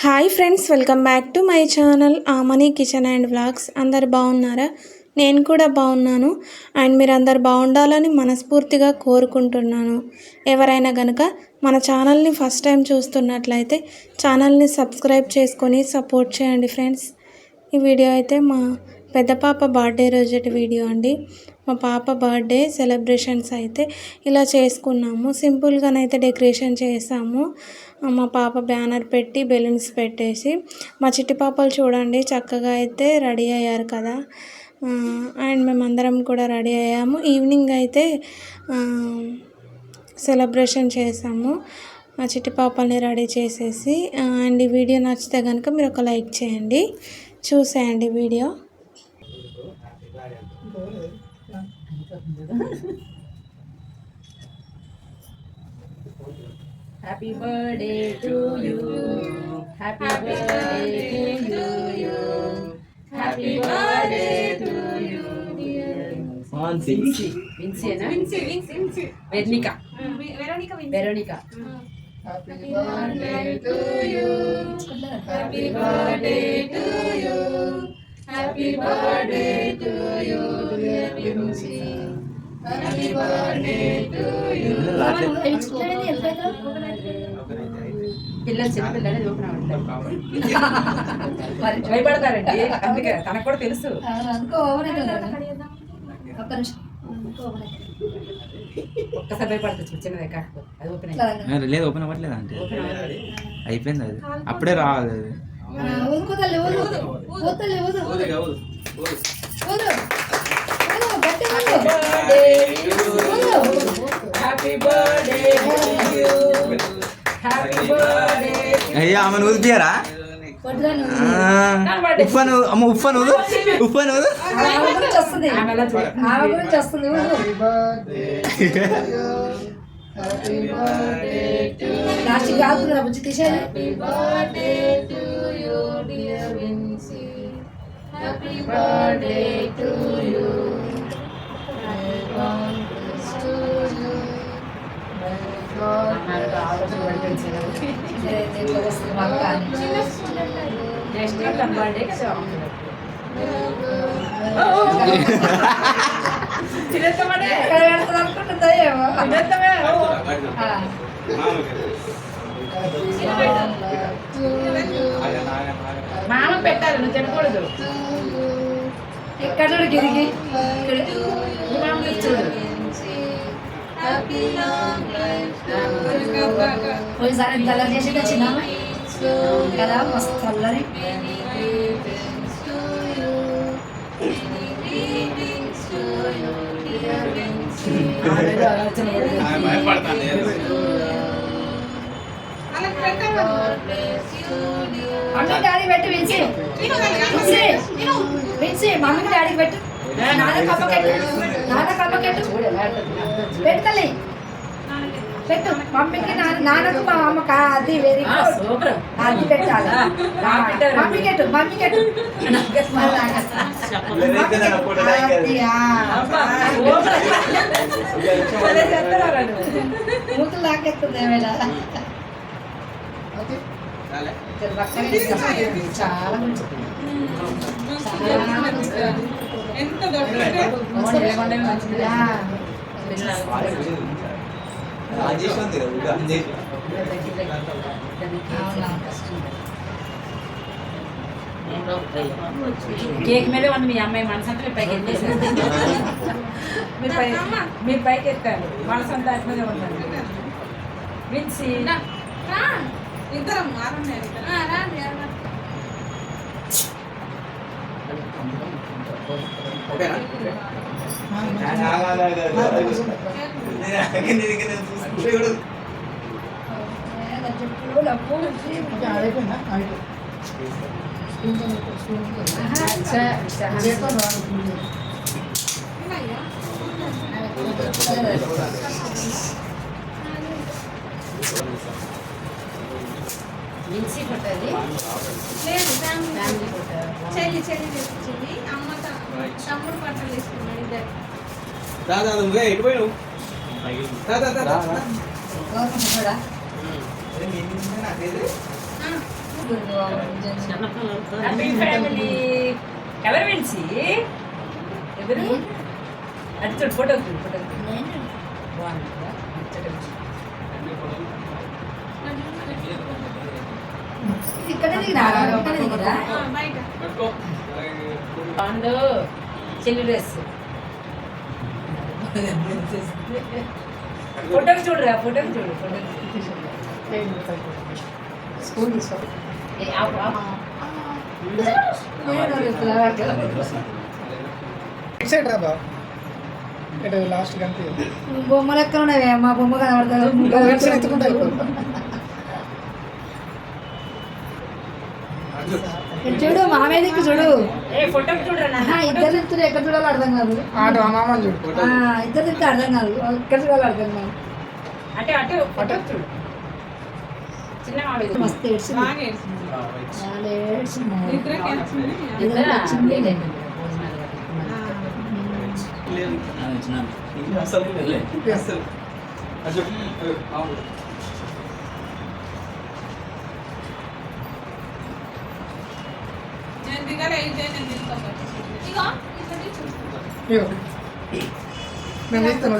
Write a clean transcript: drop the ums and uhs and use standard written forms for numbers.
Hi friends, welcome back to my channel Amani kitchen and vlogs. అందరు బాగున్నారా? నేను కూడా బాగున్నాను. అండ్ మీరు అందరు బాగుండాలని మనస్ఫూర్తిగా కోరుకుంటున్నాను. ఎవరైనా కనుక మన ఛానల్ని ఫస్ట్ టైం చూస్తున్నట్లయితే ఛానల్ని సబ్స్క్రైబ్ చేసుకొని సపోర్ట్ చేయండి ఫ్రెండ్స్. ఈ వీడియో అయితే మా పెద్ద పాప బర్త్డే రోజటి వీడియో అండి. మా పాప బర్త్డే సెలబ్రేషన్స్ అయితే ఇలా చేసుకున్నాము. సింపుల్గానైతే డెకరేషన్ చేసాము. మా పాప బ్యానర్ పెట్టి బెలూన్స్ పెట్టేసి, మా చిట్టి పాపలు చూడండి చక్కగా అయితే రెడీ అయ్యారు కదా. అండ్ మేమందరం కూడా రెడీ అయ్యాము. ఈవినింగ్ అయితే సెలబ్రేషన్ చేసాము మా చిట్టి పాపల్ని రెడీ చేసేసి. అండ్ ఈ వీడియో నచ్చితే కనుక మీరు ఒక లైక్ చేయండి, చూసేయండి video. Happy birthday to you. Happy birthday to you. Happy birthday to you. Vinci. Vinci है ना? Vinci. Veronica. Veronica. Happy birthday to you. Happy birthday to you. Happy birthday to you, dear Vinci. Happy birthday to you. పిల్లలు చిన్నపిల్లలే భయపడతారండి, అందుకే తనకు కూడా తెలుసు. ఒక్కసారి భయపడతారు చిన్నదే, కాకపోతే అది ఓపెన్ లేదు, ఓపెన్ అవ్వట్లేదు అంటే అయిపోయింది. అది అప్పుడే రావాలి. అయ్యా ఆమెను ఊదిపియారా? ఉప్పను అమ్మ, ఉప్పను ఉప్పను మామ పెట్టాలి, నువ్వు చెప్పకూడదు. ఎక్కడ గిరిగి పోయిసారి కలర్ చేసి వచ్చినా కదా, మస్తు కలర్. మమ్మీ డాడీ పెట్టు, విన్సి విన్సి మమ్మీకి డాడీకి పెట్టు. నాన్న కప్పకెట్టు పెట్టుకలే పెట్టు. మమ్మీకి నాన్నకు మా అమ్మకి అది వెరీ అది పెట్టాలి. మమ్మీకెట్టు మూతులు లాకెత్తుంది ఏమైనా. చాలా కేక్ మీద ఉంది మీ అమ్మాయి మనసంతా పైకి ఎత్తేసారు. మీరు పైకి ఎత్తారు, మనసంతా అట్లనే ఉన్నారు. విన్సి ఇద్దరం మిన్సీ కొట్టది లేదు, ఫ్యామిలీ కొట్ట చెల్లి అమ్మ తమ్ముడు పట్టలు వేసుకున్నాడు ఇద్దరు. దాదా నువ్వే ఎటు పోయినావు? హ్యాపీ ఫ్యామిలీ ఎవరు పిలిచి ఎవరు అది చూడు ఫోటో ఫోటో బాగుంది ఇక్కడే దిగిరా ఇక్కడే దిగిరా బాగుండు చెల్లి డ్రెస్ ఫోటోకి చూడరా ఫోటోకి చూడు ఫోటోకి స్కూల్ తీసుకో లాస్ట్ కంటే బొమ్మలు ఎక్కడ ఉన్నాయి మా బొమ్మ కనబడతారు ఎత్తుకుంటా చూడు మామేదికి చూడు ఫోటోకి చూడరా ఇద్దరు ఇద్దరు ఎక్కడ చూడాలో అర్థం కాదు ఆట మామ చూడు ఇద్దరు తింటే అర్థం కాదు ఎక్కడ చూడాలో అర్థం కాదు అంటే అటు ఫోటో చూడు చిన్న మామేది మస్తు ఏడ్చింది చాలా ఏడ్చింది నేను ఇస్తాను